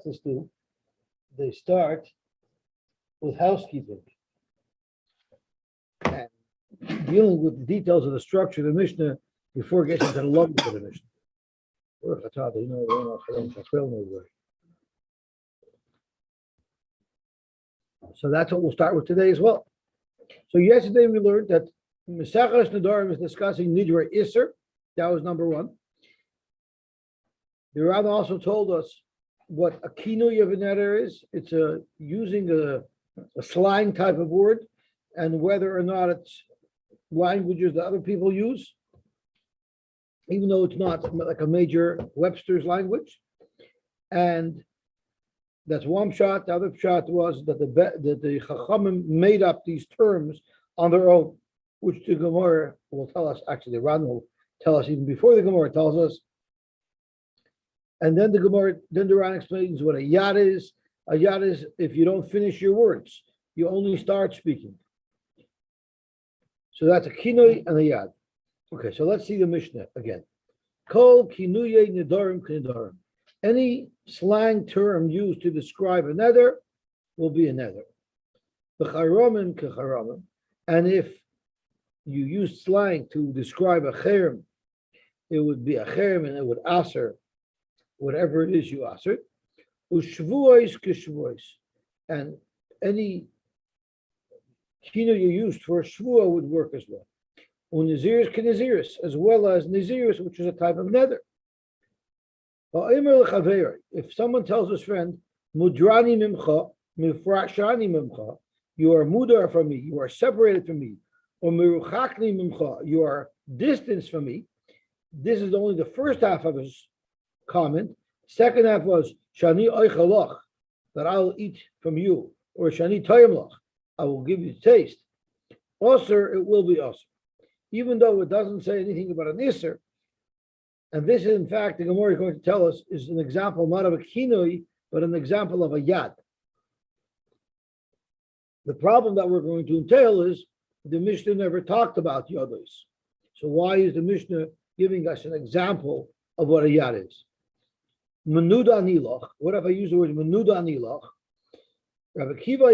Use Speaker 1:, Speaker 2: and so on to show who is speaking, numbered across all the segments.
Speaker 1: classes do, they start with housekeeping and dealing with the details of the structure of the Mishnah before it gets into the love of the Mishnah. So that's what we'll start with today as well. So yesterday we learned that Mesachas Nedarim is discussing Nidra Isser. That was number one. The Ran also told us what a kinuy of a neder is. It's using a slang type of word, and whether or not it's languages that other people use, even though it's not like a major Webster's language. And that's one shot. The other shot was that the Chachamim made up these terms on their own, which the Gemara will tell us. Actually, the Ran will tell us even before the Gemara tells us. And then the Ran explains what a yad is. A yad is if you don't finish your words, you only start speaking. So that's a kinui and a yad. Okay, so let's see the Mishnah again. Kol kinuye nedarim k'nedarim. Any slang term used to describe a neder will be a neder. B'charamim k'charamim. And if you use slang to describe a cherem, it would be a cherem and it would aser whatever it is you aser. Ushvuos k'shvuos. And any kinu you used for a shvua would work as well. Uniziris k'niziris, as well as niziris, which is a type of neder. If someone tells his friend, mudrani mimcha, mifrashani mimcha, you are mudar from me, you are separated from me, or miruchakni mimcha, you are distanced from me. This is only the first half of his comment. Second half was shani oichalach, that I will eat from you, or shani toyimlach, I will give you taste. Osir, it will be osir. Even though it doesn't say anything about an isser, and this is in fact, the Gemara is going to tell us, is an example not of a kinui, but an example of a yad. The problem that we're going to entail is the Mishnah never talked about yados. So why is the Mishnah giving us an example of what a yad is? Menuda nilach. What if I use the word menuda nilach? Rabbi Kiva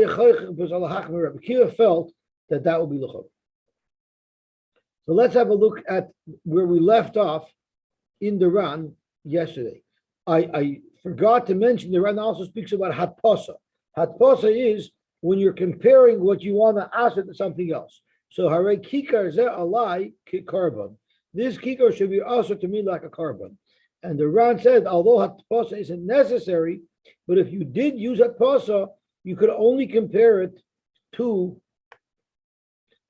Speaker 1: felt that would be l'chok. So let's have a look at where we left off in the Ran yesterday. I forgot to mention the Ran also speaks about hatpasa. Hatpasa is when you're comparing what you want to ask it to something else. So hare kikar ze alai kikarbon. This kikar should be also to me like a carbon. And the Ran said, although hatpasa isn't necessary, but if you did use hatpasa, you could only compare it to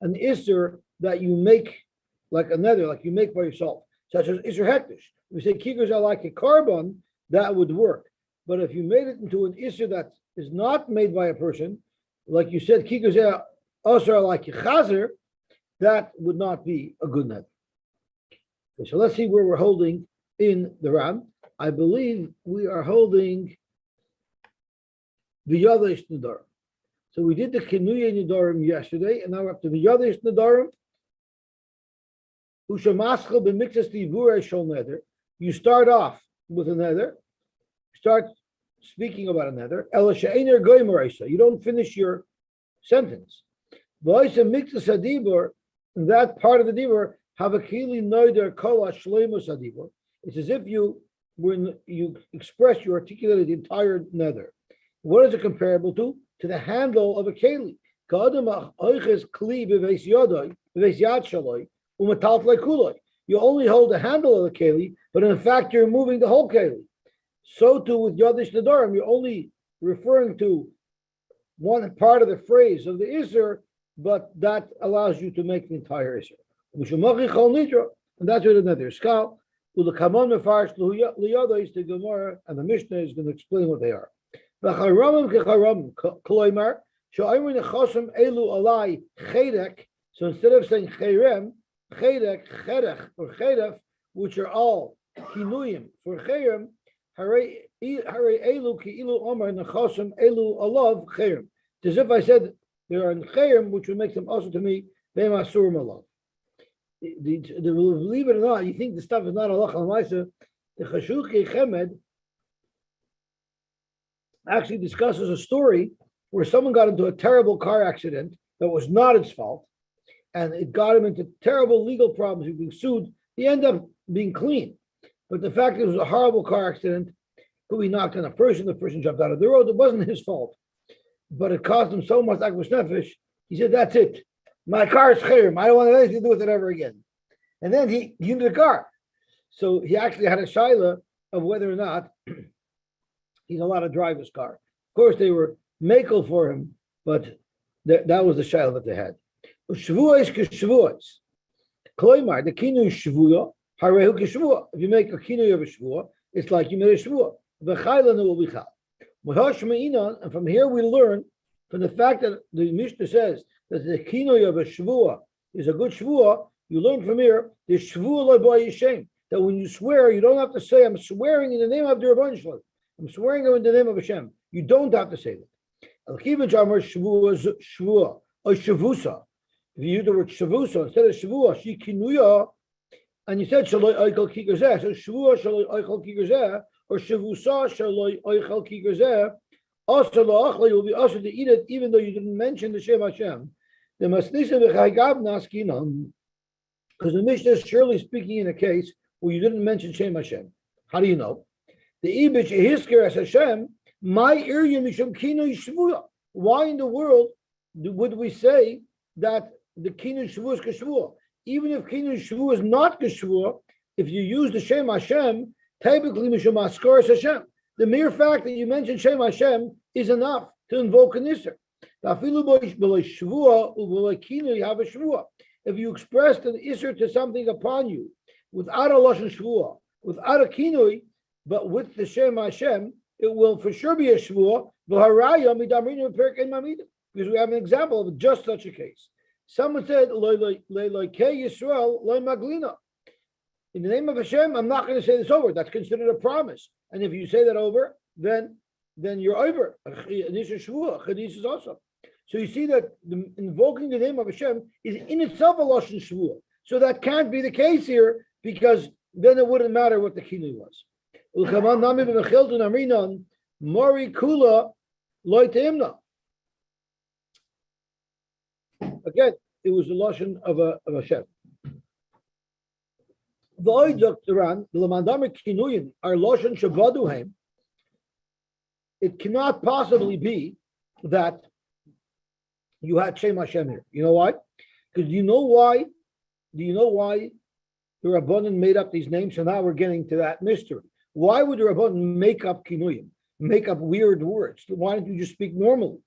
Speaker 1: an isser that you make like another, like you make by yourself, such as isser hektish. If we say kikars are like a carbon, that would work. But if you made it into an isser that is not made by a person, like you said, kikars are like a chazer, that would not be a good net. Okay, so let's see where we're holding in the Ran. I believe we are holding the Yadesh Nedarim. So we did the Kinuye Nedarim yesterday, and now we're up to the Yadesh Nedarim. You start off with a neder. Start speaking about a neder. You don't finish your sentence. In that part of the dibur, have a kili noider kola shleimus adibur. It's as if when you express, you articulated the entire neder. What is it comparable to? To the handle of a keli. You only hold the handle of the keli, but in fact you're moving the whole keli. So too with Yadesh Nedarim, you're only referring to one part of the phrase of the Isser, but that allows you to make the entire Isser. And that's what another skal. The Gemara and the Mishnah is going to explain what they are. So instead of saying cherem, chedek, chedech, or chedef, which are all kinuyim for cherem, hare elu ki ilu omer nechosem elu alav cherem. As if I said there are cherem, which would make them also to me beim asurim alav. Believe it or not, you think the stuff is not halacha l'maisa. The chashuki chemed actually discusses a story where someone got into a terrible car accident that was not his fault, and it got him into terrible legal problems. He was being sued. He ended up being clean. But the fact that it was a horrible car accident, he knocked on a person, the person jumped out of the road, it wasn't his fault. But it cost him so much akvus nefesh, he said, that's it. My car is chayrim. I don't want anything to do with it ever again. And then he used the car. So he actually had a shaila of whether or not he's allowed to drive his car. Of course, they were makel for him, but that was the shaila that they had. Shvuos k'shvuos. Kloimar, the kinu shvuah, harehu k'shvuah. If you make a kinu of a shvuah, it's like you made a shvuah. V'chayla will be chal. And from here we learn, from the fact that the Mishnah says that the kinu of a shvuah is a good shvuah, you learn from here, the shvuah lo'boy yishem, that when you swear, you don't have to say, I'm swearing in the name of the Rabban Shalom. I'm swearing in the name of Hashem. You don't have to say that. Al-Kivin Jamar shvuah, or shavusa. If you use the word shavusa instead of shavua, she kinuya, and you said shaloi oichel kigazeh, so shavua shaloi oichel kigazeh, or shavusa shaloi oichel kigazeh, also la'achla, you'll be also to eat it, even though you didn't mention the Shem Hashem. The masnisa v'chaygav naskinam, because the Mishnah is surely speaking in a case where you didn't mention Shem Hashem. How do you know? The ibich hisker as Hashem, my area mishum kinu shvuah. Why in the world would we say that the kinu shvuah is kashvuah? Even if kinu shvuah is not kashvuah, if you use the Shem Hashem, typically mishum askar Hashem. The mere fact that you mention Shem Hashem is enough to invoke an iser. If you expressed an iser to something upon you without a lashon shvuah, without a kinui, but with the Shem Hashem, it will for sure be a shvuah. Because we have an example of just such a case. Someone said, in the name of Hashem, I'm not going to say this over. That's considered a promise. And if you say that over, then you're over. Also. So you see that invoking the name of Hashem is in itself a lashon shvuah. So that can't be the case here, because then it wouldn't matter what the kinu was. Again, it was the lashon of Hashem. The oidoktoran, the lamandamar kinuyim are lashon shabaduhem. It cannot possibly be that you had Shem Hashem here. You know why? Because do you know why the Rabbanan made up these names? So now we're getting to that mystery. Why would the Rabbanan make up kinuyim, make up weird words? Why don't you just speak normally?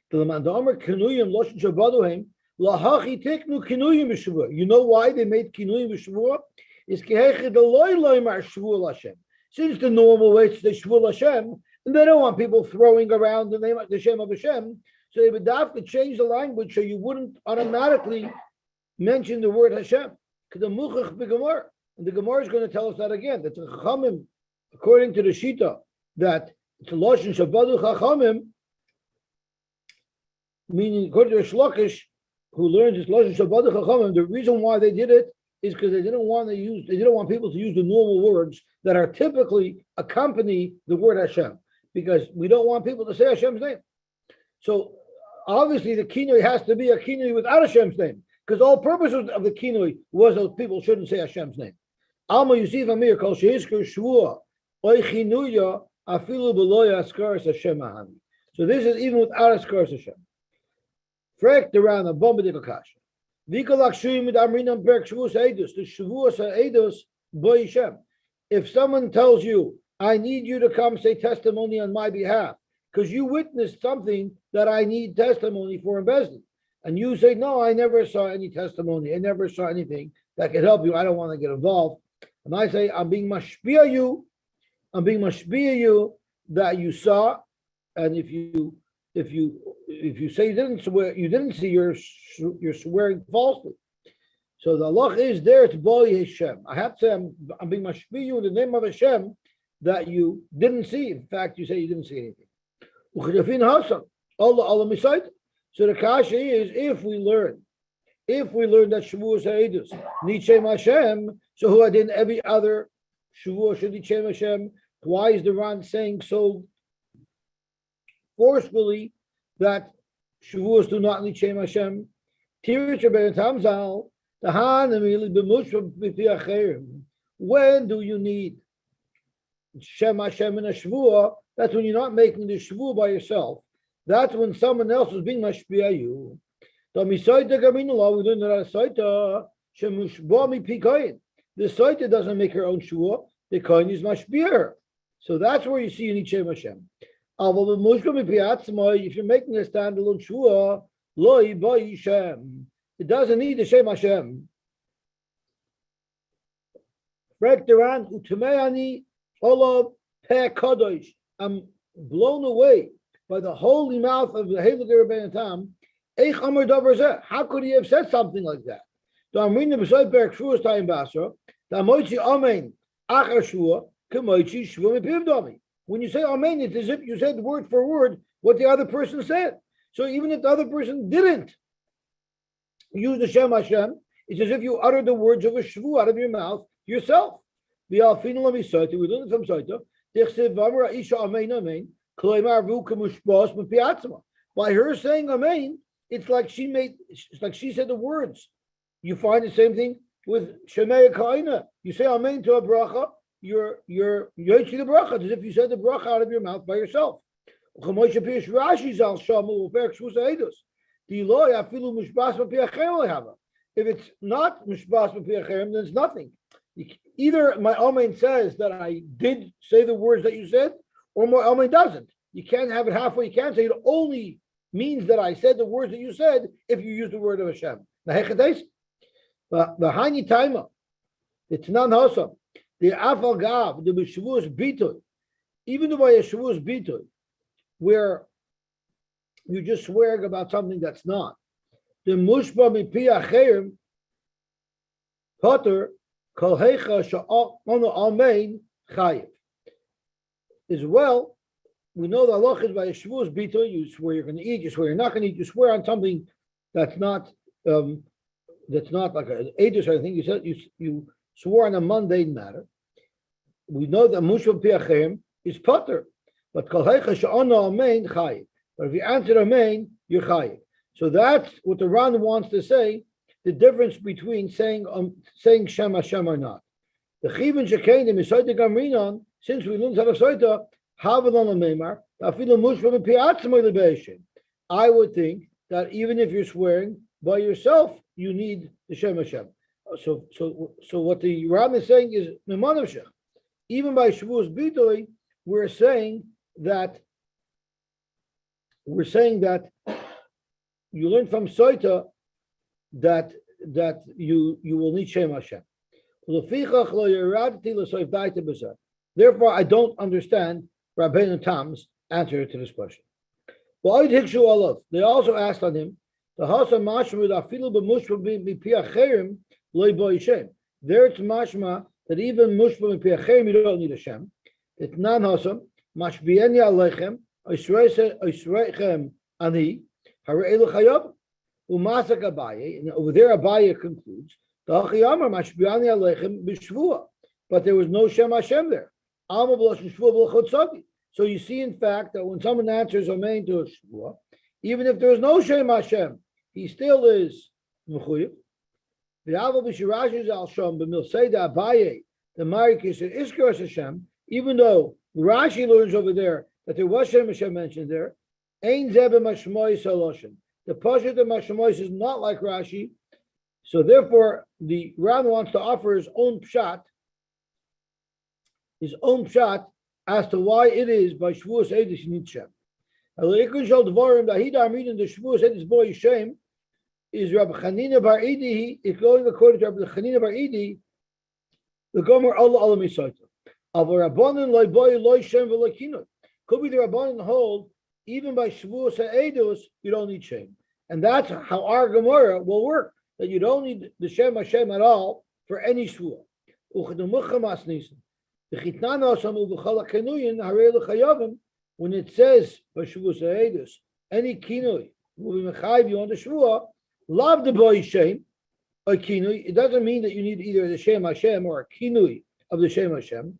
Speaker 1: The lamandamar kinuyim lashon shabaduhem. You know why they made kinuyim b'shavua? It's since the normal way it's the shvul Hashem, and they don't want people throwing around the name of the Shem of Hashem, so they would have to change the language so you wouldn't automatically mention the word Hashem. Because the muchach b'gemara, and the Gemara is going to tell us that again. That the Chachamim, according to the Shita, that it's a lashon shabadu Chachamim, meaning according to the Shlokish, who learns this lashon shabadu Chachamim, the reason why they did it is because they didn't want people to use the normal words that are typically accompany the word Hashem, because we don't want people to say Hashem's name. So obviously the kinui has to be a kinui without Hashem's name, because all purposes of the kinui was that people shouldn't say Hashem's name. Alma Yosef Amir kol sheizker shvua oy chinuya afilu beloy askaras Hashem ahami. So this is even without askaras Hashem. Frek around a bomba de kasha. If someone tells you, I need you to come say testimony on my behalf, because you witnessed something that I need testimony for in Bezdin, and you say, no, I never saw any testimony, I never saw anything that could help you, I don't want to get involved. And I say, I'm being mashpia you that you saw, and if you say you didn't swear, you didn't see, you're swearing falsely. So the Allah is there to boy Hashem. I have to say I'm being mashpi you in the name of Hashem that you didn't see. In fact, you say you didn't see anything. So the kasha is, if we learn that Shavuos Ha'edus need Shem Hashem, so who did every other Shavuos should need Shem Hashem? Why is the Ran saying so forcefully that Shavuos do not need Shem Hashem. When do you need Shem Hashem in a Shavuot? That's when you're not making the Shavuot by yourself. That's when someone else is being mashpia you. The Saita doesn't make her own Shavuot. The Kohen is mashpia her. So that's where you see you need Shem Hashem. If you're making a standalone Shavuot, it doesn't need the Shem Hashem. I'm blown away by the holy mouth of the Heilige Rebbeinu Tam. How could he have said something like that? When you say Amen, it's as if you said word for word what the other person said. So even if the other person didn't use the Shem Hashem, it's as if you uttered the words of a shvu out of your mouth yourself. We learn it from Saita. By her saying Amen, it's like she said the words. You find the same thing with Shemei Kaina. You say Amen to a bracha, you're Yosy the bracha, as if you said the bracha out of your mouth by yourself. If it's not mishbas b'piachem, then it's nothing. Either my Amen says that I did say the words that you said, or my Amen doesn't. You can't have it halfway. You can't say it only means that I said the words that you said if you use the word of Hashem. The Haini Taima, the Tanan Hosam, the Afal Gav, the B'Shavuos Bitoy, even though by a Shavuos Bitoy, where you just swear about something that's not, the Mushba Mipi Acherim, Potter, Kol Heicha Sha'onu Amein Chayiv. As well, we know the halach is by a Shavuos Bitoy, you swear you're going to eat, you swear you're not going to eat, you swear on something that's not like an edus or anything. You said you swore on a mundane matter. We know that Mushba Piachem is Potter, but Kol Heicha Sha'onu Amein Chayiv. But if you answer Amein, you're Chayiv. So that's what the Ran wants to say, the difference between saying Shem Hashem or not. The Chivin Shekenim is Soita Gamrinon, since we learned out of Soita, Havadan Meimar, Afilu Mushba Piatzmoy Lebeishin. I would think that even if you're swearing by yourself, you need the Shem Hashem. So what the Ran is saying is Memanavshach. Even by Shavuos Bitoy, we're saying that you learn from Soita that you will need Shem Hashem. Therefore, I don't understand Rabbeinu Tam's answer to this question. They also asked on him, there it's mashma that even mushba mipiachem you don't need Hashem. It's nan hasam mashbieni alechem oisreichem ani harei l'chayov umasak Abaye. And over there Abaye concludes the hachiyamar mashbieni alechem b'shvua, but there was no Shem Hashem there. Alma b'loshen shvua b'lachotzavi. So you see, in fact, that when someone answers Amen to a shvua, even if there is no Shem Hashem, he still is mechuyev. The Aval b'shirash al sham b'milseida Abaye the marikis iskar Hashem. Even though Rashi learns over there that there was Shem Hashem mentioned there, ein zebe mashmois haloshen. The pashat of mashmois is not like Rashi, so therefore the Ran wants to offer his own pshat as to why it is by Shavuos Edis Nitshem. Alikun shal dvarim dahida amrin the Shavuos Edis boy Shem is Rabbi Chanina Bar Idi. It's going according to Rabbi Chanina Bar Idi. The Gomer Allah Misaita. Of a Rabbanan loy boy loy Shem v'lokinot. Could be the Rabbanan hold even by Shavuos Edis you don't need Shem, and that's how our Gemara will work. That you don't need the Shem Hashem at all for any Shavuot. When it says any kinui will be mechayiv you on the shvua, love the boy shem a kinui. It doesn't mean that you need either the Shem Hashem or a kinui of the Shem Hashem.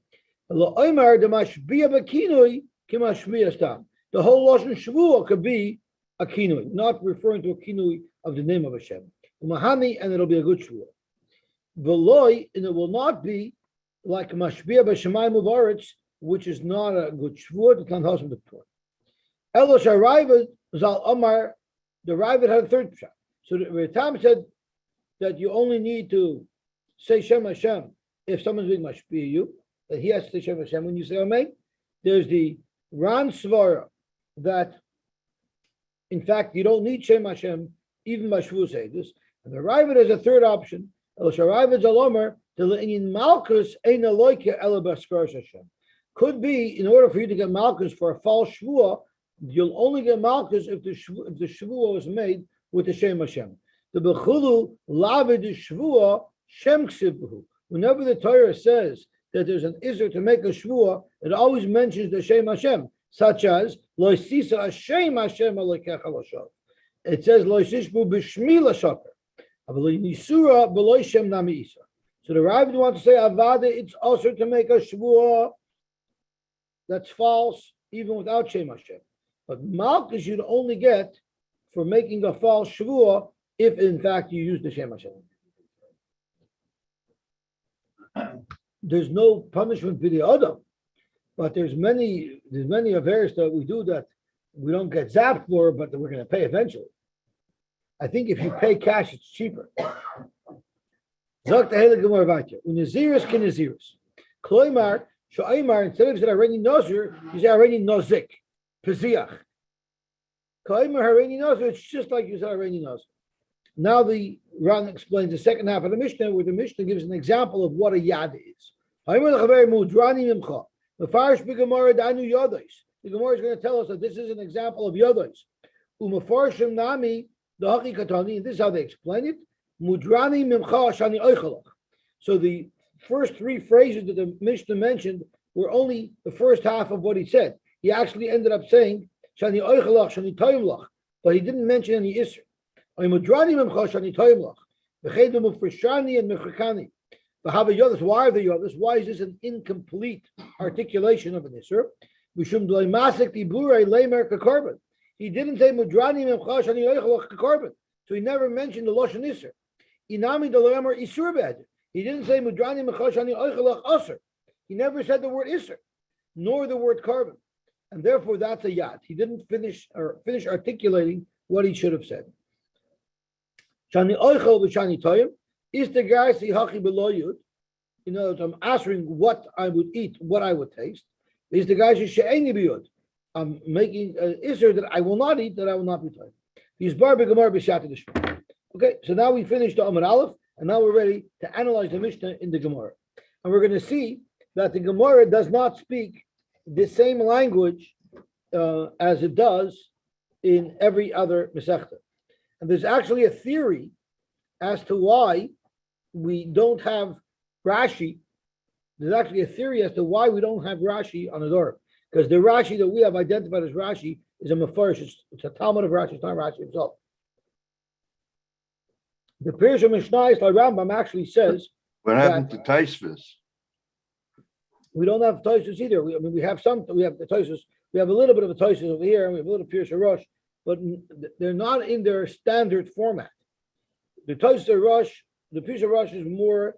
Speaker 1: the whole Lashon Shavua could be a kinui, not referring to a kinui of the name of Hashem. Umahani, and it'll be a good Shavua. Veloy, and it will not be like Mashbia b'Shemayim u'Varetz, which is not a good Shavua. The Tan Hashem the Torah. Elosh Haravid Zal Omar, the Ravid had a third pshat. So the Ritam said that you only need to say Shem Hashem if someone's being Mashbia you, that he has to say Shem Hashem when you say Amen. There's the Ran Svara that in fact you don't need Shem Hashem even by Shvu say this. And the Ravid has a third option. Elosh Haravid Zal Omar the Le'inin Malchus Ein Eloike Ela B'Askar Hashem. Could be in order for you to get Malchus for a false Shvuah, you'll only get Malchus if the Shavua was made with the Shem Hashem. The Bechulu Lavid Shvuah Shem Ksibuhu. Whenever the Torah says that there's an Isser to make a Shvuah, it always mentions the Shem Hashem, such as Lo Sisa Hashem Hashem Alekecha L'Shav. It says Lo Sishbu B'Shmi L'Shaper. Avalo Nisura B'Lo Shem Nami Isa. So the Rabbi wants to say Avada, it's also to make a Shvuah that's false, even without Shem Hashem. But Malchus you'd only get for making a false Shavua if in fact you use the Shem Hashem. There's no punishment for the Adam, but there's many affairs that we do that we don't get zapped for, but that we're going to pay eventually. I think if you pay cash, it's cheaper. Zok Tehele Gemara Vatia. Unaziris Kinaziris. Kloimar, Shoimar, instead of saying already Nazir, you say already Nozik. Peziach. Kaimer Hareni Nazir, it's just like you said Hareni Nazir. Now the Ran explains the second half of the Mishnah, where the Mishnah gives an example of what a yad is. The Gemara is going to tell us that this is an example of yadais. Umafarshim nami the hakikatani, and this is how they explain it. Mudrani mimcha shani oichalach. So the first three phrases that the Mishnah mentioned were only the first half of what he said. He actually ended up saying shani oichalach shani toyimlach, but he didn't mention any isser. Mudrani mimcha shani toyimlach. V'chedu mufrishani and mechakani. Why are the yodas? Why is this an incomplete articulation of an isser? He didn't say mudrani memcha shani oichalach kakorban, so he never mentioned the lashon isser. Inami delamer isur bed. He didn't say mudrani memcha shani oichalach aser. He never said the word isser, nor the word carbon, and therefore that's a yad. He didn't finish articulating what he should have said. Shani oichal v'shani toyim. Is the guy see hachi beloyud? You know, I'm answering what I would eat, what I would taste. Is the guy she'eni biyud? I'm making an isser that I will not eat, that I will not be tired. He's bar begamar b'shat d'shma. Okay, so now we finished the Amar Aleph, and now we're ready to analyze the Mishnah in the Gemara, and we're going to see that the Gemara does not speak the same language as it does in every other Masechta, and there's actually a theory as to why we don't have Rashi. There's actually a theory as to why we don't have Rashi on the Torah, because the Rashi that we have identified as Rashi is a Mefarish. It's a Talmud of Rashi. It's not Rashi himself. The Pirush Mishnah by Rambam actually says
Speaker 2: what happened to Taisvis?
Speaker 1: We don't have Taisvis either. We have some. We have the Taisvis. We have a little bit of a Taisvis over here, and we have a little Pirush Rosh, but they're not in their standard format. The Taisvis Rosh, the Pirush Rosh is more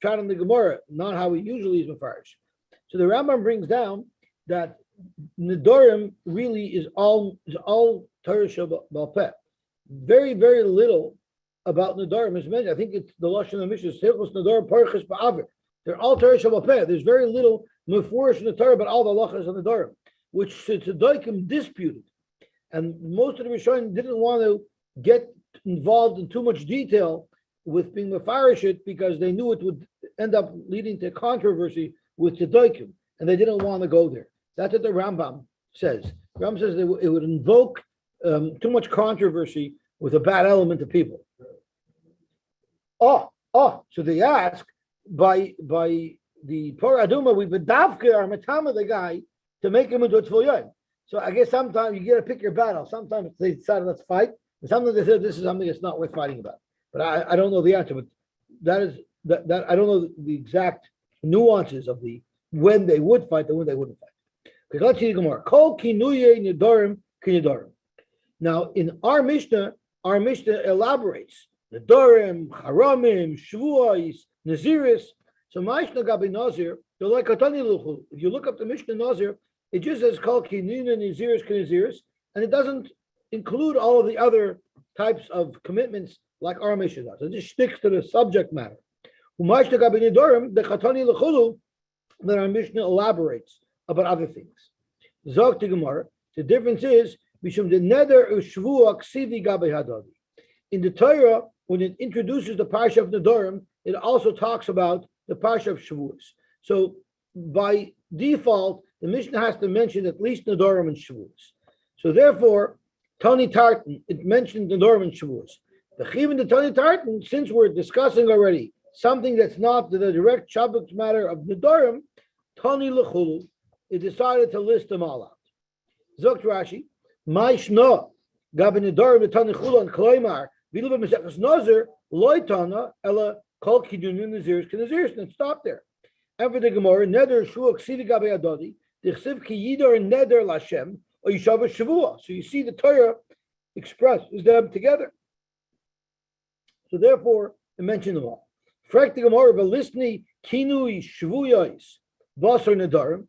Speaker 1: taught in the Gemara, not how we usually is Mefarish. So the Rambam brings down that Nedarim really is all Torah Sheba'al Peh. Very, very little about Nedarim is mentioned. I think it's the Lashon of Mishnah, Hilchos Nedarim Parchas Ba'avir. They're all Torah Sheba'al Peh. There's very little Mefurish in the Torah, but all the Lachas of Nedarim, which Tzedaikim disputed. And most of the Rishonim didn't want to get involved in too much detail with being Mefarish it, because they knew it would end up leading to controversy with Tzedaikim, and they didn't want to go there. That's what the Rambam says. Rambam says it would invoke too much controversy with a bad element of people. So they ask, by the Torah Aduma, we bedavke our matama the guy to make him into a tzvul. So I guess sometimes you got to pick your battle. Sometimes they decide let's fight, and sometimes they say this is something that's not worth fighting about. But I don't know the answer. But that I don't know the exact nuances of the when they would fight and when they wouldn't fight. Because let's see the Gemara. Kol kinuye nedarim kinedarim. Now, in our Mishnah elaborates nedarim, haramim, shvuos, naziris. So Mishnah gabi nazir, they're like katani luchul. If you look up the Mishnah nazir, it just says kol kinuye naziris kineziris, and it doesn't include all of the other types of commitments like our Mishnah does. It just sticks to the subject matter. Mishnah gabi nedarim, the katani luchulu, that our Mishnah elaborates about other things. Zog to Gemara, the difference is Mishum the Neder Shvua Ksivi Gabe Hadadi. In the Torah, when it introduces the Parsha of Nedarim, it also talks about the Parsha of Shavuos. So by default, the Mishnah has to mention at least Nedarim and Shavuos. So therefore, Tani Tartan, it mentioned Nedarim and Shavuos. The Chiv in the Tani Tartan, since we're discussing already something that's not the direct subject matter of Nedarim, Tani Lechulu, it decided to list them all out. Zokt Rashi, Maishna, Gabi Nedarim, the Tani Chulu, and Kloimar, Vilba Mesechus Nazir, Loitana, Ella, Kol Kidunu, Naziris, Kanaziris, and stop there. And for the Gemara, Neder, Shua, Ksivi Gabi Adodi, the Chsiv Ki Yidor, Neder, Lashem, or Yishavah Shavua. So you see the Torah expressed is them together. So therefore, it mentioned them all. Frek the Gemara, Velisni, Kinui, Shavuyos, Basar Nedarim.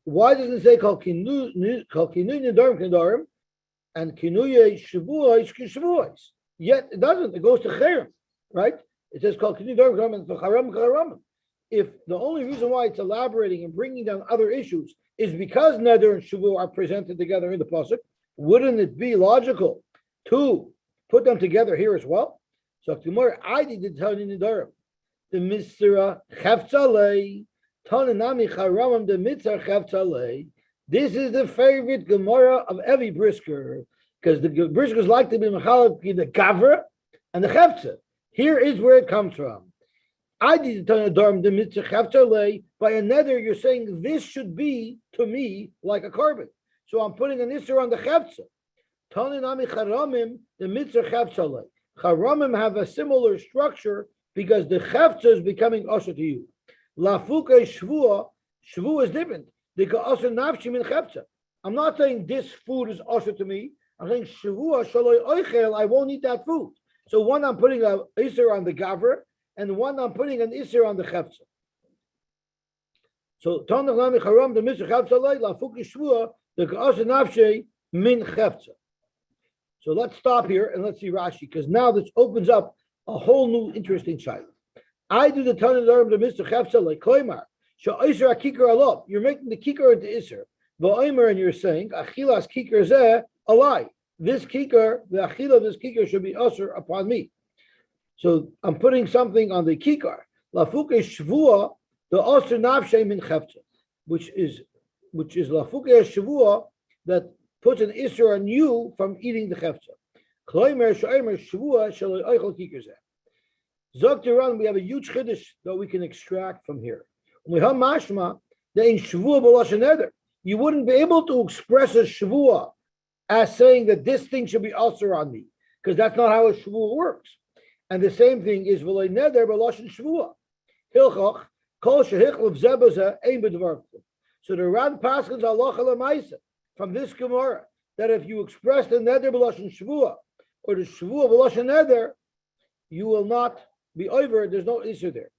Speaker 1: Why doesn't it say Kol Kinui Nedarim Kedarim and Kinuye Shavuos Kishavuos? Yet it doesn't. It goes to Cherem, right? It says Kol Kinui Nedarim Kedarim and Charam Charam. If the only reason why it's elaborating and bringing down other issues is because Neder and Shavuot are presented together in the pasuk, wouldn't it be logical to put them together here as well? So tomorrow I did the Tani Nedarim, the Misra Chavtzalei. This is the favorite Gemara of every Brisker, because the Briskers like to be Mechalef the Gavra and the Chefza. Here is where it comes from. I did the Nedarim the Mitzvah Chefza by a nether. You're saying this should be to me like a carbon, so I'm putting an Isser on the Chefza. Tananami Charamim the Mitzvah Chefza. Charamim have a similar structure because the Chefza is becoming usher to you. Lafuka shvua is different. I'm not saying this food is usher to me. I'm saying shvua shaloi oichel. I won't eat that food. So one I'm putting an iser on the gavra, and one I'm putting an iser on the chefza. So tanach charam the mitzvah chefza lei lafuka shvua the ka'asher nafshe min chefza. So let's stop here and let's see Rashi, because now this opens up a whole new interesting side. I do the Tani Nedarim the Mitzvah Chefza like Kloimar. So Iser Akikar Alov. You're making the Kikar into Iser. Va'omer, and you're saying Achilas Kikar Zeh a lie. This Kikar, the Achila of this Kikar should be Usher upon me. So I'm putting something on the Kikar. Lafuke Shvua the Usher Nafshe min Chefza, which is Lafuke Shvua that puts an Iser on you from eating the Chefza. Kloimer Shoimer Shvua Shaloi Oichel Kikar Zeh. Zoktiran, we have a huge chiddush that we can extract from here. We have mashma that in shvua b'lashon neder, you wouldn't be able to express a shvua as saying that this thing should be also on me, because that's not how a shvua works. And the same thing is v'lei neder b'lashon shvua. Hilchach kol shehichlav zebaza ein b'dvar. So the Ran paskins halacha l'maisa from this Gemara that if you express the neder b'lashon shvua or the shvua b'lashon neder, you will not be over. There's no issue there.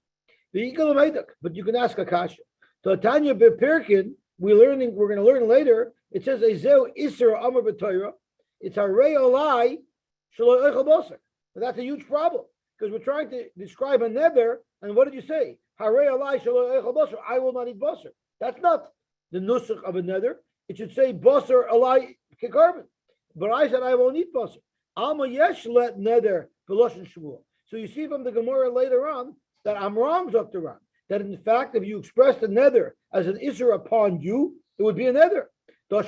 Speaker 1: But you can ask a kasha. So Tanya Bepirkin, we're going to learn later. It says Ezeu Isser Amar B'Torah. It's a re'olai shaloi oichel basar. That's a huge problem because we're trying to describe a nether, and what did you say? Hare'olai shaloi oichel basar. I will not eat basar. That's not the nusach of a nether. It should say basar alai kekarbon. But I said I won't eat basar. Alma yesh let nether b'lashon shvuah. So you see from the Gemara later on that I'm wrong, Dr. Ran. That in fact, if you express the nether as an isser upon you, it would be a nether. That's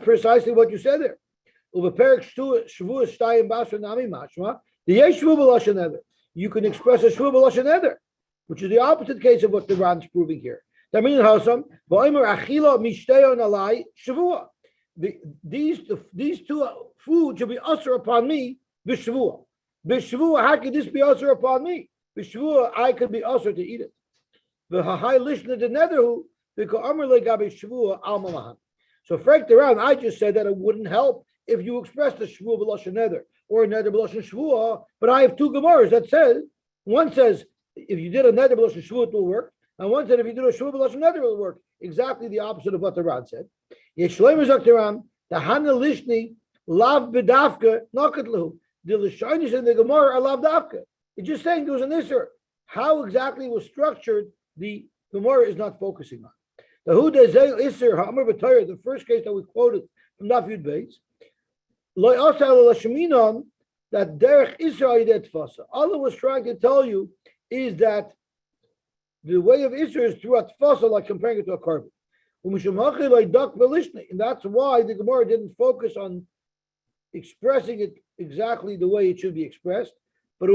Speaker 1: precisely what you said there. You can express a shvu b'lashon nether, which is the opposite case of what the Ran is proving here. These two food should be usher upon me b'shvua. B'shvua, how could this be usher upon me? B'shvua, I could be usher to eat it. V'hahai lishna de netherhu So franked around, I just said that it wouldn't help if you expressed a shvuah b'lashon neder or a neder b'lashon shvuah. But I have two gemaras that says, one says if you did a neder b'lashon shvuah it will work, and one said if you did a shvuah b'lashon neder it will work. Exactly the opposite of what the Ran said. Yeshloim Zaktiram, the Hana Lishni, Lav B'davka, Nakatlu. The Lishonis and the Gemara are Lav Davka. It's just saying there was an Isser. How exactly it was structured, the Gemara is not focusing on. The Huda Zayl Isser, Ha'amar B'Torah, the first case that we quoted from Daf Yud Beis, Lo Yosy L'Sheminon, that Derech Isser Ayidet Tfasa. All it was trying to tell you is that the way of Isser is through a Tfasa, like comparing it to a carbon. And that's why the Gemara didn't focus on expressing it exactly the way it should be expressed. But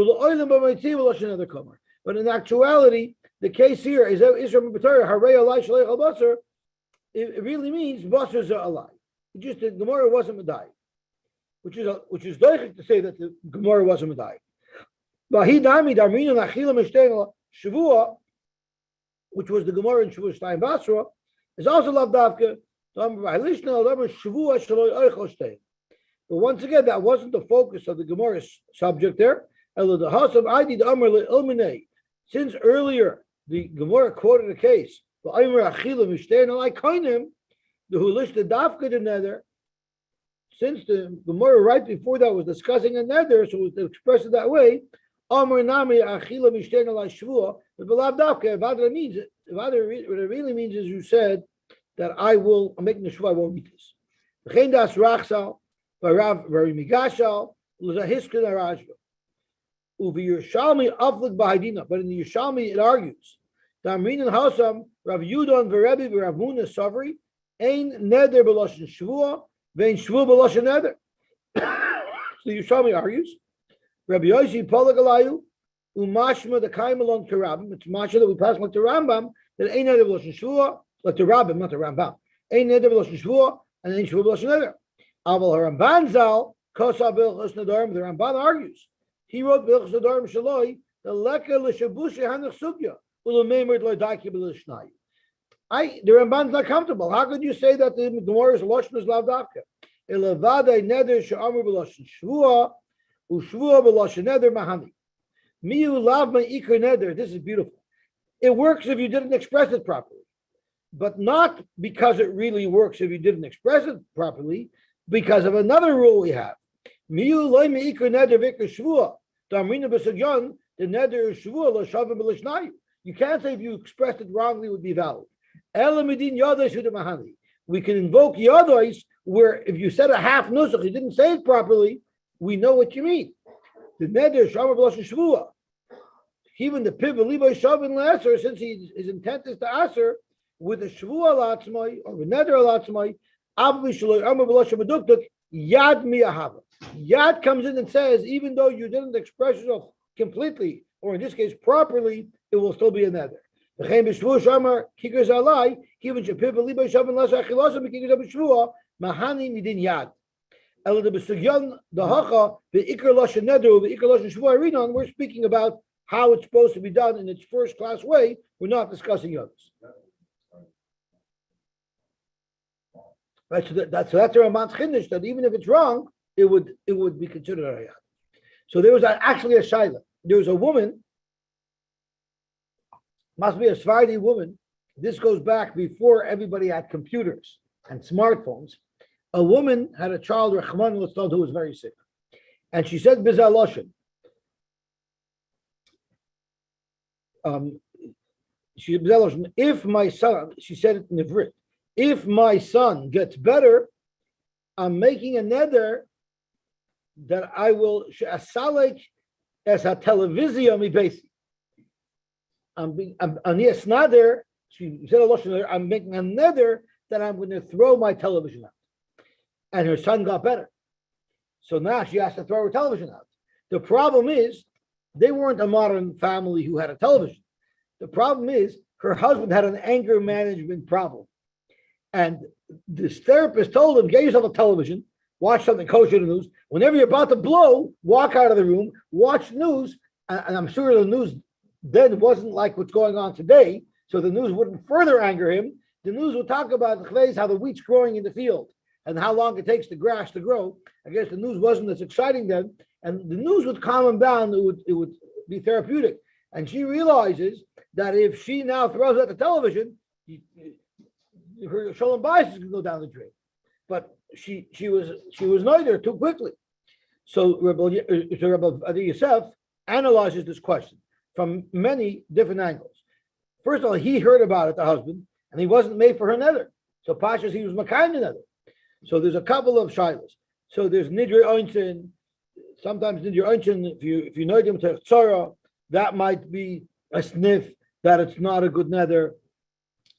Speaker 1: in actuality, the case here is that it really means basars are alive. It just the Gemara wasn't medai, which is logic to say that the Gemara wasn't medai. Which was the Gemara in Shavuot Shtayim Basra, is also lav davka. But once again, that wasn't the focus of the Gemara's subject there. Since earlier the Gemara quoted a case, the who listed dafka the nether. Since the Gemara right before that was discussing a nether, so it was expressed it that way. What it really means is you said that I'm making the shvuah, I won't eat this. But in the Yerushalmi it argues. Rav Yudon v'Rebbe v'Rav Huna Savri ein neder b'loshen shvuah vein shvuah b'loshen neder. So the Yerushalmi argues. Rabbi Yosy Polagalayu, Umashma the Kaimalon Karabim, it's Masha that we pass like the Rambam, that ain't neder b'loshen shvuah, like the Rabbim, not the Rambam. Ain't neder b'loshen shvuah, and ain't shvuah b'loshen neder. Aval Haramban Zal, Kosa Bilchos Nedarim, the Ramban argues. He wrote Bilchos Nedarim Shaloi, the Leka l'Shabusha Hanach Sugya, Ulamemerd Loidaki b'Lishnai. The Ramban's not comfortable. How could you say that the Gemara's Lashon is Lavdavka? Elavadei neder she'amur b'loshen shvuah, Ushvuah b'loshen neder mahani. Miu lav ma'ikar neder. This is beautiful. It works if you didn't express it properly, but not because it really works if you didn't express it properly, because of another rule we have. Miu loy ma'ikar neder v'ikar shvuah. Damrina b'sugyon, the neder shvuah lo shavim b'lishnai. You can't say if you expressed it wrongly it would be valid. Ela midin yadois huda mahani. We can invoke yadois where if you said a half nusach, you didn't say it properly, we know what you mean. The neder shamar b'loshen shvuah. Even the piv liboy shavin l'aser, since his intent is to aser with a shvuah latzmai or with neder latzmai, avvi shloy amar b'loshen medukduk yad miyahava. Yad comes in and says even though you didn't express yourself completely or in this case properly, it will still be a neder. V'chein b'shvuah shamar kikar zalai even shepiv liboy shavin l'aser achilosam kikar b'shvuah mahani midin yad. We're speaking about how it's supposed to be done in its first class way. We're not discussing others. Right, so that's the Ramban's chiddush that even if it's wrong, it would be considered a rayat. So there was actually a shaila. There was a woman, must be a Sephardi woman. This goes back before everybody had computers and smartphones. A woman had a child, Rahman al-Islam, who was very sick. And she said, Bizal Loshen. If my son, she said it in Ivrit, if my son gets better, I'm making a neder that I will, asalek as a television, mi basi. I'm making a neder that I'm going to throw my television out. And her son got better. So now she has to throw her television out. The problem is, they weren't a modern family who had a television. The problem is, her husband had an anger management problem. And this therapist told him, get yourself a television, watch something kosher news. Whenever you're about to blow, walk out of the room, watch news. And I'm sure the news then wasn't like what's going on today. So the news wouldn't further anger him. the news will talk about how the wheat's growing in the field and how long it takes the grass to grow. I guess the news wasn't as exciting then, and the news would calm him down. It would be therapeutic. And she realizes that if she now throws out the television, her shalom bayis is going to go down the drain. But she was neither too quickly. So Rabbi Adi Yosef analyzes this question from many different angles. First of all, he heard about it, the husband, and he wasn't made for her nether. So Pashas, he was Makayim nether. So there's a couple of shilas. So there's Nidri Oinsin. Sometimes Nidri Oinsin, if you know them to Torah, that might be a sniff that it's not a good nether.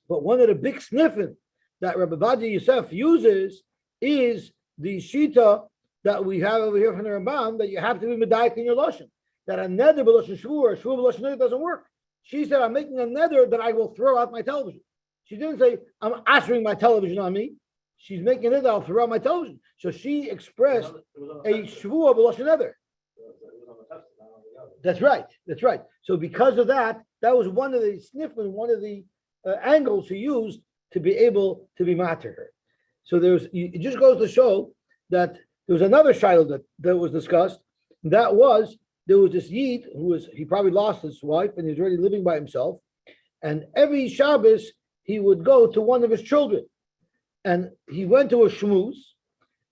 Speaker 1: But one of the big sniffing that Rabbi Adi Yosef uses is the shita that we have over here from the Rambam, that you have to be medayik in your lashon. That a nether b'lashon shvur or shvur b'lashon nether doesn't work. She said, I'm making a nether that I will throw out my television. She didn't say, I'm answering my television on me. She's making a nether, I'll throw out my television. So she expressed a shvur b'lashon nether. That's right. So because of that, that was one of the sniffing, one of the angles he used to be able to be matter her. So it just goes to show that there was another shiloh that was discussed. There was this Yid he probably lost his wife and he's already living by himself. And every Shabbos he would go to one of his children. And he went to a shmooze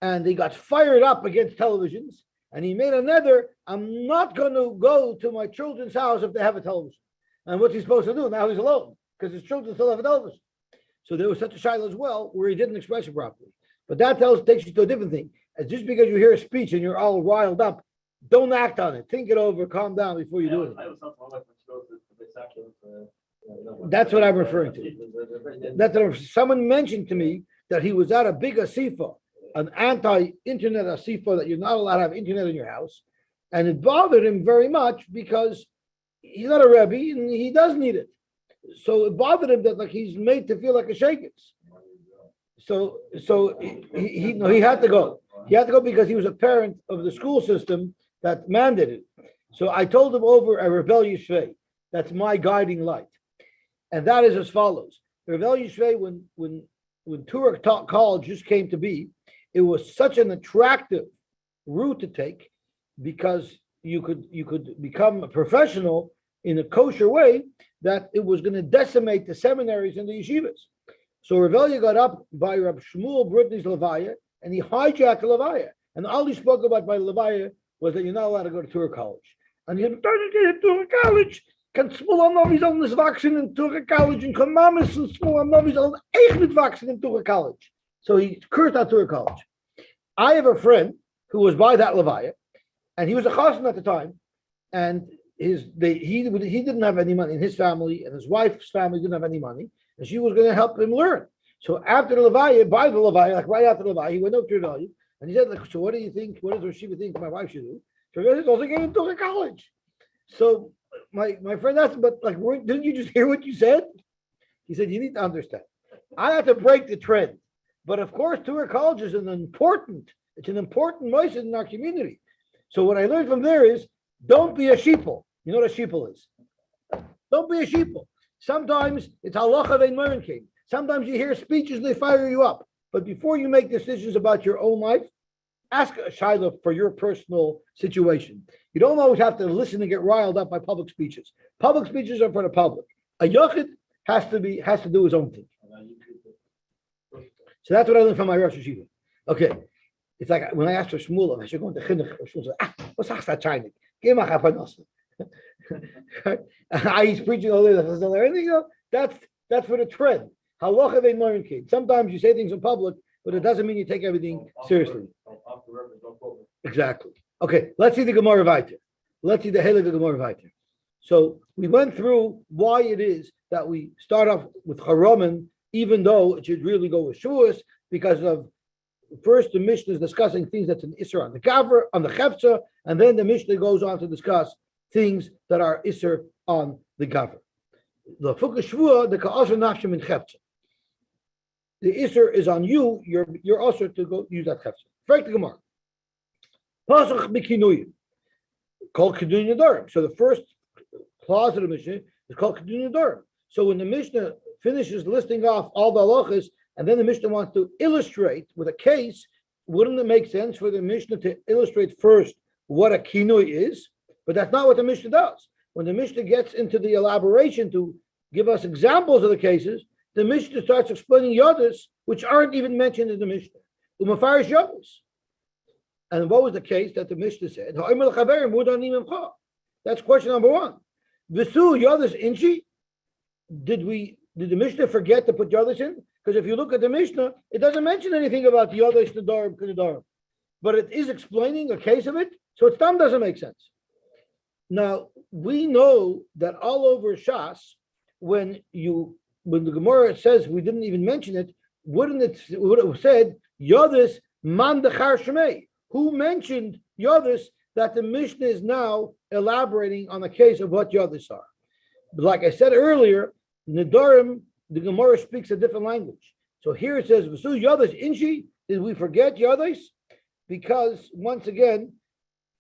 Speaker 1: and he got fired up against televisions. And he made a nether, I'm not going to go to my children's house if they have a television. And what's he supposed to do? Now he's alone because his children still have a television. So there was such a shiloh as well where he didn't express it properly. But that takes you to a different thing. And just because you hear a speech and you're all riled up, don't act on it. Think it over, calm down before you do it. That's what I'm referring to. Someone mentioned to me that he was at a big asifa, an anti-internet asifa, that you're not allowed to have internet in your house. And it bothered him very much because he's not a Rebbe and he does need it. So it bothered him that he's made to feel like a shakets. So he had to go. He had to go because he was a parent of the school system that mandated it. So I told him over a rebellious shvei. That's my guiding light. And that is as follows. The rebellious shvei, when Torah college just came to be, it was such an attractive route to take because you could become a professional in a kosher way, that it was going to decimate the seminaries and the yeshivas. So Revelia got up by Rab Shmuel Brutni's Levaya, and he hijacked the Levaya. And all he spoke about by Levaya was that you're not allowed to go to Torah college. And he said, Torah college, kan small novies on this vaccine in Torah college, and kan mamas and small novies on echt mit vaccine in Torah college. So he cursed out Torah college. I have a friend who was by that Levaya, and he was a chassan at the time, and he didn't have any money in his family, and his wife's family didn't have any money, and she was going to help him learn. So after the Levaya, by the Levaya, like right after the Levaya, he went up to Levaya, and he said, so what do you think? What does Rashiva think my wife should do? So he said, also get into college. So my friend asked him, but didn't you just hear what you said? He said, you need to understand. I have to break the trend. But of course, Torah college is an important moises in our community. So what I learned from there is, don't be a sheeple. You know what a sheeple is? Don't be a sheeple. Sometimes it's halacha vein morin king. Sometimes you hear speeches, they fire you up. But before you make decisions about your own life, ask a shiloh for your personal situation. You don't always have to listen and get riled up by public speeches. Public speeches are for the public. A yochid has to do his own thing. So that's what I learned from my Rosh Hashiva. Okay. It's like when I asked for Shmuel, I should go into Chinuch. Shmuel said, what's that China? He's preaching all this. That's for the trend. Halacha vein morin king. Sometimes you say things in public, but it doesn't mean you take everything seriously. Exactly. Okay, let's see the Gemara Vayter. Let's see the Helig Gemara Vayter. So we went through why it is that we start off with Charaman, even though it should really go with Shuas, because of first the Mishnah is discussing things that's an Isser on the Gavra, on the Chefza, and then the Mishnah goes on to discuss things that are Isser on the Gavra. The Fuka Shvua, the Ka'asr Nafshim in Chefza. The Isser is on you, you're also to go use that Chefza. Frank the Gemara. Pasach Bikinuyim. Called Kedun Nedarim. So the first clause of the Mishnah is called Kedun Nedarim. So when the Mishnah finishes listing off all the halachas, and then the Mishnah wants to illustrate with a case, wouldn't it make sense for the Mishnah to illustrate first what a kinui is? But that's not what the Mishnah does. When the Mishnah gets into the elaboration to give us examples of the cases, the Mishnah starts explaining yadas, which aren't even mentioned in the Mishnah. Umafarish yadas. And what was the case that the Mishnah said? That's question number one. Visu yadas inchi. Did the Mishnah forget to put yadas in? Because if you look at the Mishnah, it doesn't mention anything about yadas nedarim nedarim, but it is explaining a case of it. So it still doesn't make sense. Now we know that all over Shas, when the Gemara says we didn't even mention it, would have said yadas man dechar shemei? Who mentioned yadas that the Mishnah is now elaborating on the case of what yadas are? But like I said earlier, nedarim, the Gemara speaks a different language. So here it says v'su yadas inchi. Did we forget yadas? Because once again,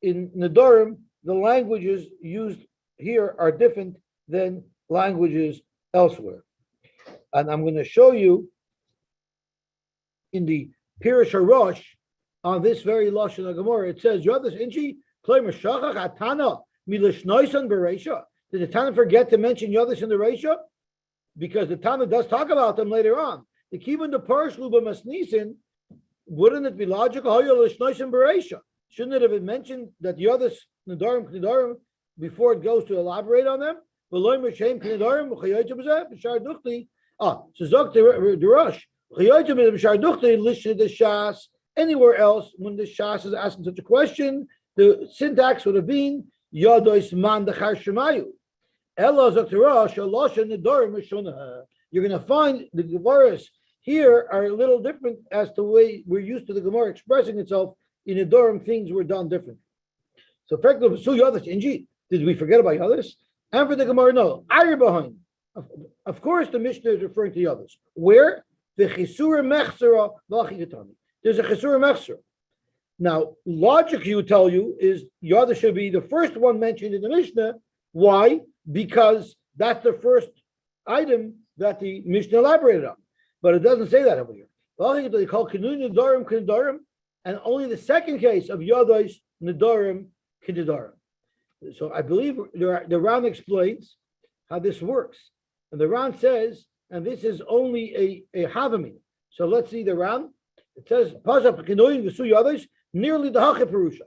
Speaker 1: in nedarim, the languages used here are different than languages elsewhere. And I'm going to show you in the Pirush HaRosh on this very Lashon Gemara. It says, Yodas Inchi, Kloimer Shachach Atana Milishnoisan Bereisha. Did the Tana forget to mention Yodas in the Reisha? Because the Tana does talk about them later on. The Kibun the Parish Luba Masnisin, wouldn't it be logical? How Milishnoisan Bereisha? Shouldn't it have been mentioned that Yodas Nedarim before it goes to elaborate on them? So Zok the Rosh. Anywhere else, when the Shas is asking such a question, the syntax would have been Yadois man dechar shemayu. Ella Zok the Rosh, Alosha Nedarim Mishunah. You're going to find the Gemaras here are a little different as to the way we're used to the Gemara expressing itself. In Nedarim, things were done differently. So, did we forget about Yadas? And for the Gemara, no. Behind. Of course, the Mishnah is referring to Yadas. Where? The Chisura Mechsera V'achikatani. There's a Chisura Mechsera. Now, logic, you tell you, is Yadas should be the first one mentioned in the Mishnah. Why? Because that's the first item that the Mishnah elaborated on. But it doesn't say that over here. They call Kinun Nedarim Nedarim, and only the second case of Yadas Nedarim Nedarim. So I believe the Ran explains how this works. And the Ran says, and this is only a Havamim. So let's see the Ran. It says, Pasach B'chinuyin V'su Yadas, nearly the Hache Perusha.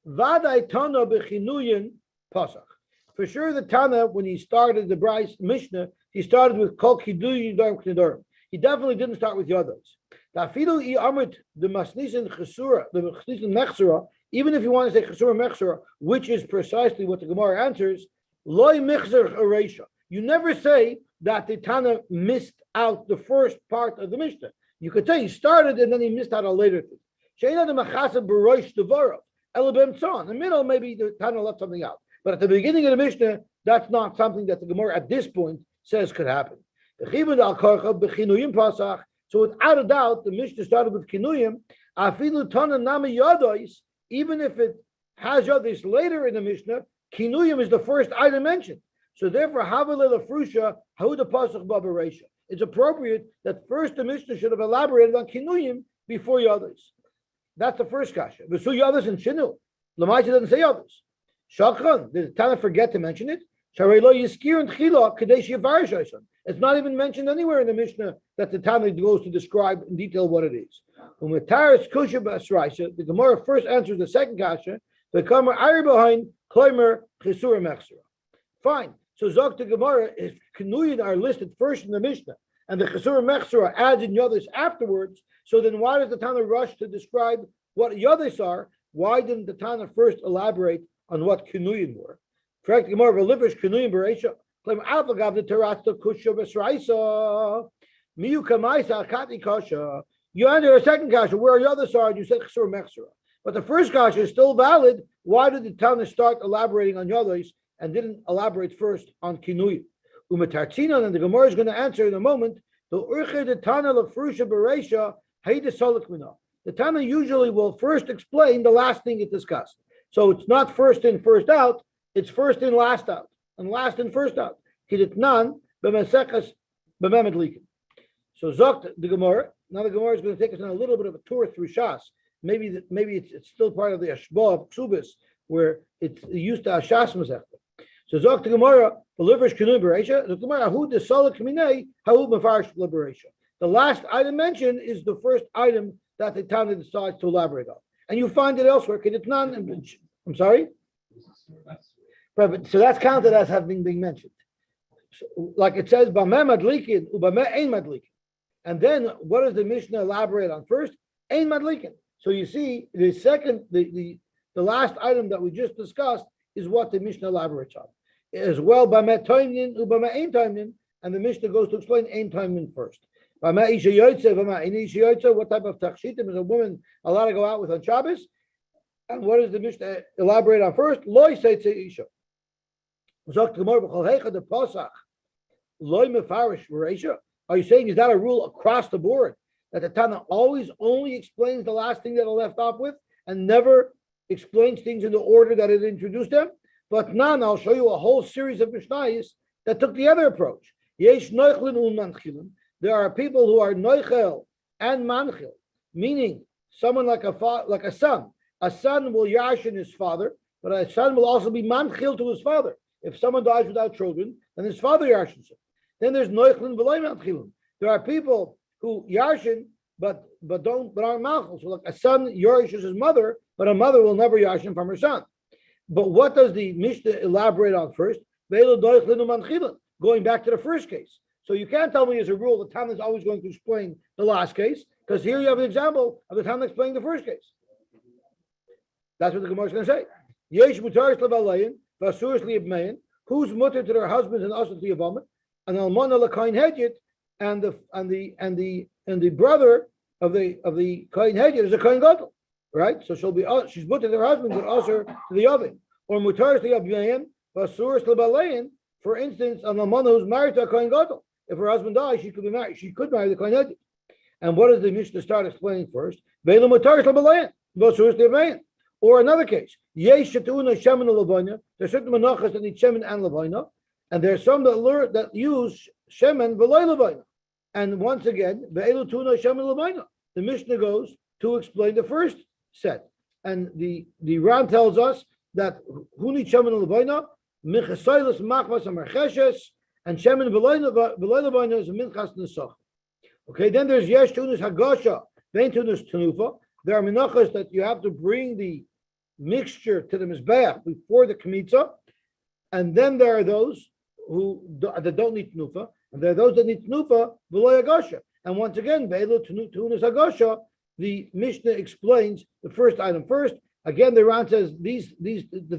Speaker 1: Vadai Tana B'chinuyin Pasach. For sure the Tana, when he started the Bryce Mishnah, he started with Kol Kiduyin Nedarim Nedarim. He definitely didn't start with Yadas. Tafilu I Amrit the Masnisin Chesura, the Masnisin Mechsura, even if you want to say Chesura Mechsura, which is precisely what the Gemara answers, Loi Mechzer Hareisha. You never say that the Tana missed out the first part of the Mishnah. You could say he started and then he missed out a later thing. Sheina the Machasa Barosh Devara. Elabem Tzon. In the middle, maybe the Tana left something out. But at the beginning of the Mishnah, that's not something that the Gemara at this point says could happen. So without a doubt, the Mishnah started with Kinuyim. Afilu Tana Nami Yadois, even if it has Yadois later in the Mishnah, Kinuyim is the first item mentioned. So therefore, Havalel Frusha, Hauda Pasach Babaresha. It's appropriate that first the Mishnah should have elaborated on Kinuyim before Yadois. That's the first kasha. V'su Yadois and Shinu. Lamaita doesn't say Yadois. Shakran, did the Tana forget to mention it? It's not even mentioned anywhere in the Mishnah that the Tana goes to describe in detail what it is. The Gemara first answers the second kasha. The Kamar Ari behind Kloimer Chisura Mechsera. Fine. So Zok the Gemara, if Kinuyin are listed first in the Mishnah and the Chisura Mechsera adds in Yadas afterwards, so then why does the Tana rush to describe what Yadas are? Why didn't the Tana first elaborate on what Kinuyin were? Correct, Gemara v'livish Kinuyin b'reisha. Claim alpagav the teratza kusha b'sraisa miyu kamaisa akati kasha. You enter a second kasha where the other side you said chesur mechsera, but the first kasha is still valid. Why did the Tana start elaborating on yados and didn't elaborate first on Kinuyin? Umatartina, and the Gemara is going to answer in a moment. The urche the Tana lefrusha b'reisha heide solik mina. The Tana usually will first explain the last thing it discussed. So it's not first in, first out. It's first in, last out, and last in, first out. Kiditnan b'meseches b'meh medlikin. So zokt the Gemara. Now the Gemara is going to take us on a little bit of a tour through Shas. Maybe it's still part of the Ashba of Ksubis, where it's used to Shas Masechta. So zokt the Gemara, the livers kenu bereisha. The Gemara hu the salak minei hu mefarish liberation. The last item mentioned is the first item that the Tana decides to elaborate on, and you find it elsewhere. I'm sorry. Right, so that's counted as having been mentioned. So, like it says, "Bameh madlikin ubameh ein madlikin," and then what does the Mishnah elaborate on first? Ein madlikin. So you see, the second, the last item that we just discussed is what the Mishnah elaborates on. As well, bameh toimnin ubameh ein toimnin, and the Mishnah goes to explain ein toimnin first. Bameh isha yotze, bameh ein isha yotze. What type of tachshitim is a woman allowed to go out with on Shabbos? And what does the Mishnah elaborate on first? Lo yisaytze isha. Are you saying, is that a rule across the board, that the Tana always only explains the last thing that it left off with and never explains things in the order that it introduced them? But now I'll show you a whole series of Mishnayos that took the other approach. There are people who are noichel and manchil, meaning someone like a son. A son will yashin his father, but a son will also be manchil to his father. If someone dies without children, then his father yashin him. Then there's noichlin v'loy manchilin. There are people who yashin but aren't manchil. So like a son yarishes his mother, but a mother will never yashin from her son. But what does the Mishnah elaborate on first? Going back to the first case. So you can't tell me as a rule the Tana is always going to explain the last case, because here you have an example of the Tana explaining the first case. That's what the Gemara is going to say. Yesh mutaris levalayin. Who's mutter to their husbands and also to Yavamat, and Almana Lakain Hedjit, and the brother of the Kain Hedjit is a Kain Gadol, right? So she's mutter to her husband, but also to the oven. Or mutaris liyabyayin, vasuris lebalayin. For instance, an Almana who's married to a Kain Gadol, if her husband dies, she could marry the Kain Hedjit. And what does the Mishnah start explaining first? Veilu mutaris lebalayin, vasuris liyabyayin. Or another case, there's certain menachas that need shemen and levina, and there's some that use shemen v'loy levina. And once again, ve'elu tuna shemen levina. The Mishnah goes to explain the first set, and the Ran tells us that who needs shemen levina, minchasaylas machmas amarcheshes, and shemen v'loy levina is a minchas nesach. Okay, then there's yesh tunas hagasha, vein tunas tenufa. There are menachas that you have to bring the mixture to the mizbeach before the kmitza, and then there are those that don't need tenufa, and there are those that need tenufa v'lo yagasha. And once again, ve'elu tunas hagasha, the Mishnah explains the first item first. Again, the Ran says the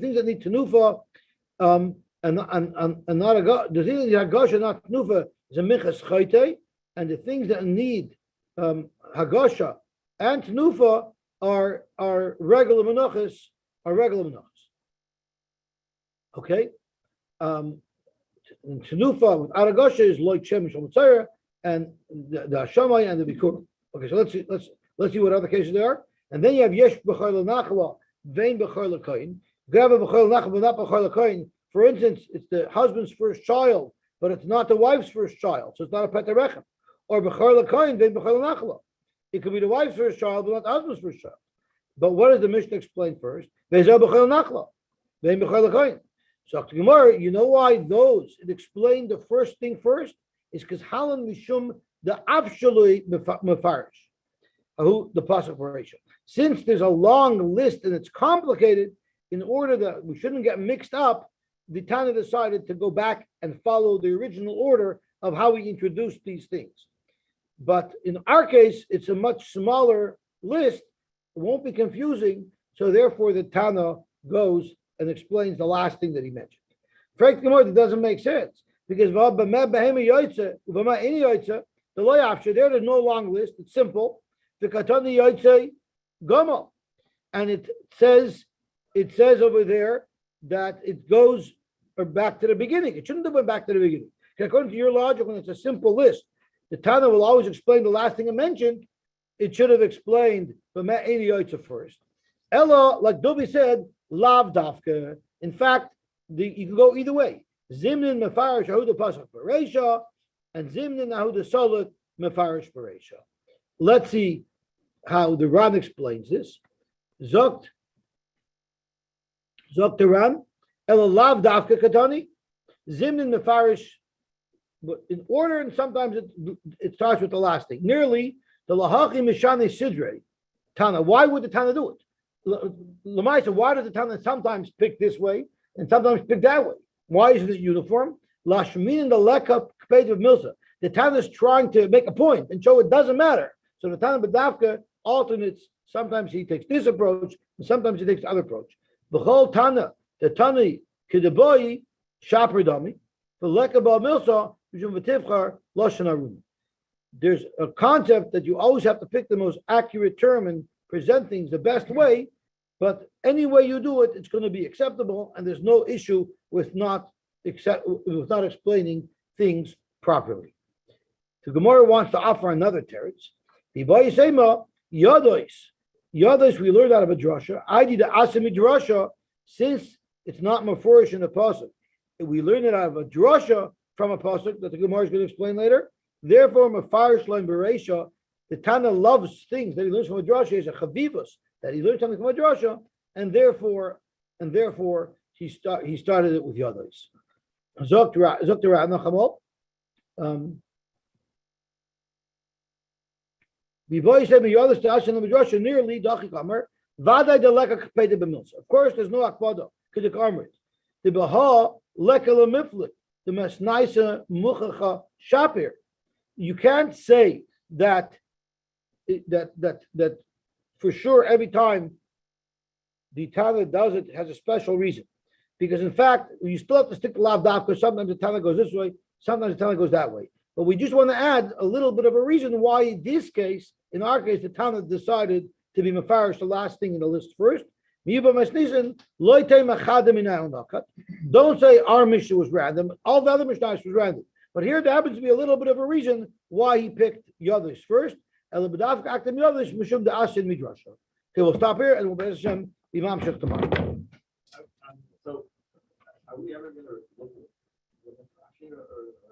Speaker 1: things that need tenufa, and not the things that need hagasha, not tenufa, is a minchas chayte, and the things that need hagasha and tenufa are regular menachas, Okay, tenufa with aragosha is like shemesh omutzayra, and the hashamay and the bikur. Okay, so let's see what other cases there are, and then you have yesh b'char l'nachla, vein b'char l'kain, grava b'char l'nachla, not b'char l'kain. For instance, it's the husband's first child, but it's not the wife's first child, so it's not a petarechem. Or b'char l'kain, vein b'char l'nachla. It could be the wife's first child, but not the husband's first child. But what does the Mishnah explain first? So Gemara, you know why those it explained the first thing first is because Halan Mishum the Avshalui Mefarish, the pasuk operation. Since there's a long list and it's complicated, in order that we shouldn't get mixed up, the Tana decided to go back and follow the original order of how we introduced these things. But in our case, it's a much smaller list. It won't be confusing. So therefore, the Tana goes and explains the last thing that he mentioned. Frank Gemara, that doesn't make sense because there's no long list. It's simple. And it says over there that it goes back to the beginning. It shouldn't have went back to the beginning. According to your logic, when it's a simple list, the Tana will always explain the last thing I mentioned. It should have explained the first. Ella, like Dovi said, lav dafka. In fact, you can go either way. Zimnin mefarish ahuda pasuk bereisha, and Zimnin Ahuda Solut Mefarish Beresha. Let's see how the Ran explains this. Zokt the Ran, Elalav Davka Katani, Zimnin Mefarish, in order, and sometimes it starts with the last thing. Nearly the Lahachi Mishane Sidre Tana. Why would the Tana do it? Lamaisa, why does the Tana sometimes pick this way and sometimes pick that way? Why isn't it uniform? Lashmin and the Lekha Kped of Milsa. The Tana is trying to make a point and show it doesn't matter. So the Tana B'davka alternates. Sometimes he takes this approach, and sometimes he takes the other approach. B'chol Tana, the Tani Kedeboyi Shaper Dami, the Lekha Ba Milsa, there's a concept that you always have to pick the most accurate term and present things the best way, but any way you do it, it's going to be acceptable, and there's no issue with not explaining things properly. The Gemara wants to offer another teretz. Yadois we learned out of a drasha. I did the asimi drasha, since it's not mafurish in the pasuk. We learn it out of a drasha from a pasuk that the Gemara is going to explain later. Therefore, mafarish lein bereisha, the Tana loves things that he learns from a drasha, is a chavivus that he learned something from a drasha, and therefore he started it with yadois. Zok Of course, there's no akpada. The baha lekala miflik, the masnaisa muchacha shapir. You can't say that for sure every time the Tana does it has a special reason, because in fact you still have to stick to lav dafka. Sometimes the Tana goes this way, sometimes the Tana goes that way. But we just want to add a little bit of a reason why in this case, in our case, the Tana decided to be mafarish, the last thing in the list first. Don't say our Mishnah was random. All the other Mishnahs was random. But here there happens to be a little bit of a reason why he picked Yadis first. Okay, we'll stop here and we'll be Hashem Imam Shech tomorrow.
Speaker 3: So, are we ever going to look at Rashi or